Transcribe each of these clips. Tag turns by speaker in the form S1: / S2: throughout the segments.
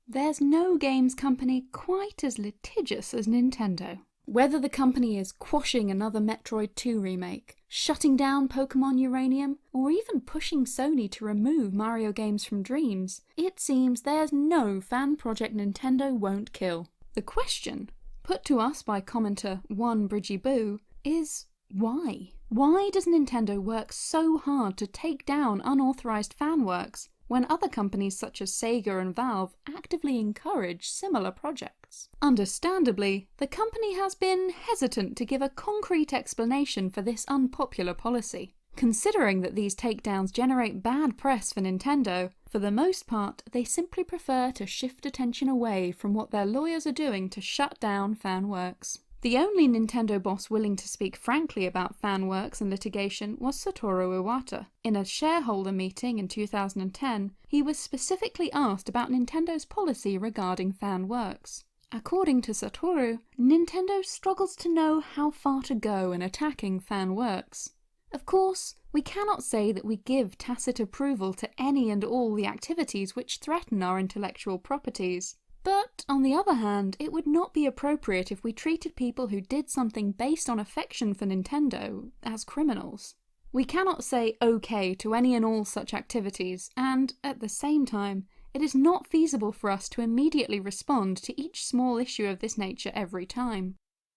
S1: There's no games company quite as litigious as Nintendo. Whether the company is quashing another Metroid 2 remake, shutting down Pokémon Uranium, or even pushing Sony to remove Mario games from Dreams, it seems there's no fan project Nintendo won't kill. The question, put to us by commenter One Bridgie Boo, is why? Why does Nintendo work so hard to take down unauthorized fan works when other companies such as Sega and Valve actively encourage similar projects? Understandably, the company has been hesitant to give a concrete explanation for this unpopular policy. Considering that these takedowns generate bad press for Nintendo, for the most part they simply prefer to shift attention away from what their lawyers are doing to shut down fan works. The only Nintendo boss willing to speak frankly about fan works and litigation was Satoru Iwata. In a shareholder meeting in 2010, he was specifically asked about Nintendo's policy regarding fan works. According to Satoru, Nintendo struggles to know how far to go in attacking fan works. Of course, we cannot say that we give tacit approval to any and all the activities which threaten our intellectual properties. But, on the other hand, it would not be appropriate if we treated people who did something based on affection for Nintendo as criminals. We cannot say okay to any and all such activities, and, at the same time, it is not feasible for us to immediately respond to each small issue of this nature every time.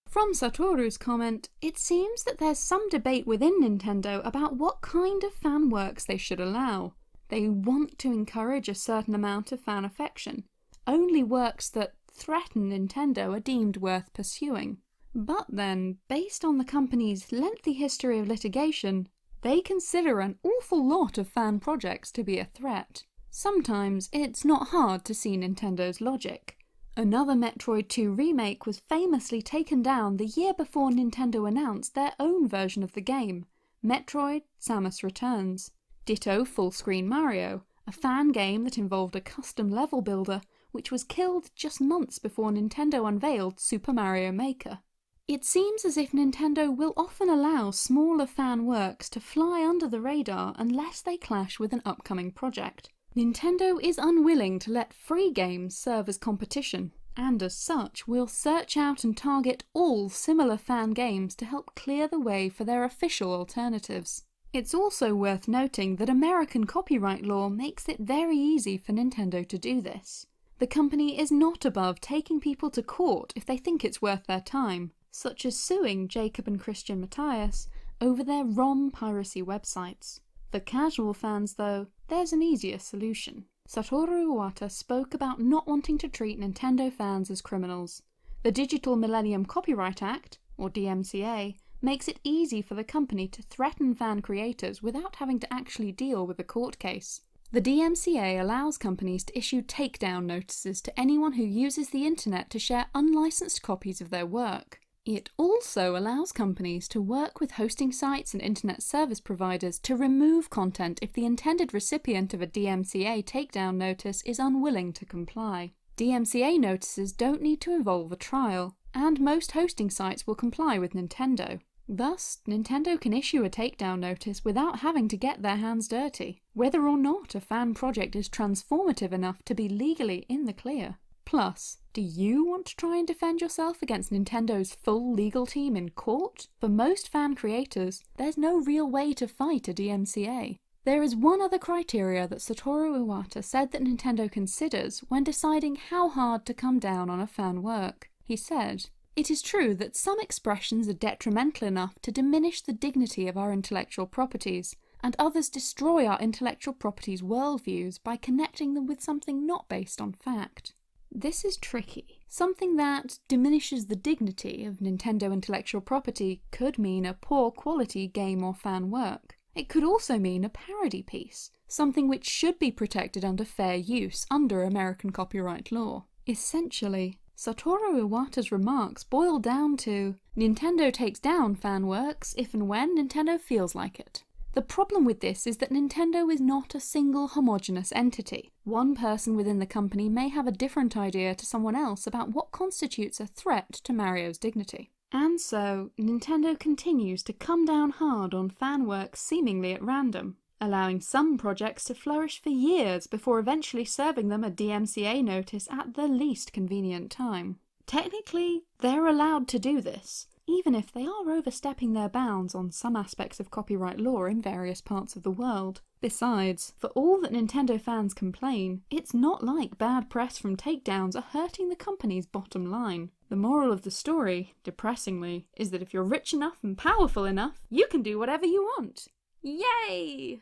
S1: From Satoru's comment, it seems that there's some debate within Nintendo about what kind of fan works they should allow. They want to encourage a certain amount of fan affection. Only works that threaten Nintendo are deemed worth pursuing. But then, based on the company's lengthy history of litigation, they consider an awful lot of fan projects to be a threat. Sometimes it's not hard to see Nintendo's logic. Another Metroid 2 remake was famously taken down the year before Nintendo announced their own version of the game, Metroid: Samus Returns. Ditto Full-Screen Mario, a fan game that involved a custom level builder, which was killed just months before Nintendo unveiled Super Mario Maker. It seems as if Nintendo will often allow smaller fan works to fly under the radar unless they clash with an upcoming project. Nintendo is unwilling to let free games serve as competition, and as such will search out and target all similar fan games to help clear the way for their official alternatives. It's also worth noting that American copyright law makes it very easy for Nintendo to do this. The company is not above taking people to court if they think it's worth their time, such as suing Jacob and Christian Matthias over their ROM piracy websites. For casual fans though, there's an easier solution. Satoru Iwata spoke about not wanting to treat Nintendo fans as criminals. The Digital Millennium Copyright Act, or DMCA, makes it easy for the company to threaten fan creators without having to actually deal with a court case. The DMCA allows companies to issue takedown notices to anyone who uses the internet to share unlicensed copies of their work. It also allows companies to work with hosting sites and internet service providers to remove content if the intended recipient of a DMCA takedown notice is unwilling to comply. DMCA notices don't need to involve a trial, and most hosting sites will comply with Nintendo. Thus, Nintendo can issue a takedown notice without having to get their hands dirty, whether or not a fan project is transformative enough to be legally in the clear. Plus, do you want to try and defend yourself against Nintendo's full legal team in court? For most fan creators, there's no real way to fight a DMCA. There is one other criteria that Satoru Iwata said that Nintendo considers when deciding how hard to come down on a fan work. He said, "It is true that some expressions are detrimental enough to diminish the dignity of our intellectual properties, and others destroy our intellectual properties' worldviews by connecting them with something not based on fact." This is tricky. Something that diminishes the dignity of Nintendo intellectual property could mean a poor quality game or fan work. It could also mean a parody piece, something which should be protected under fair use under American copyright law. Essentially, Satoru Iwata's remarks boil down to Nintendo takes down fan works if and when Nintendo feels like it. The problem with this is that Nintendo is not a single homogeneous entity. One person within the company may have a different idea to someone else about what constitutes a threat to Mario's dignity. And so, Nintendo continues to come down hard on fan works seemingly at random. allowing some projects to flourish for years before eventually serving them a DMCA notice at the least convenient time. Technically, they're allowed to do this, even if they are overstepping their bounds on some aspects of copyright law in various parts of the world. Besides, for all that Nintendo fans complain, it's not like bad press from takedowns are hurting the company's bottom line. The moral of the story, depressingly, is that if you're rich enough and powerful enough, you can do whatever you want. Yay!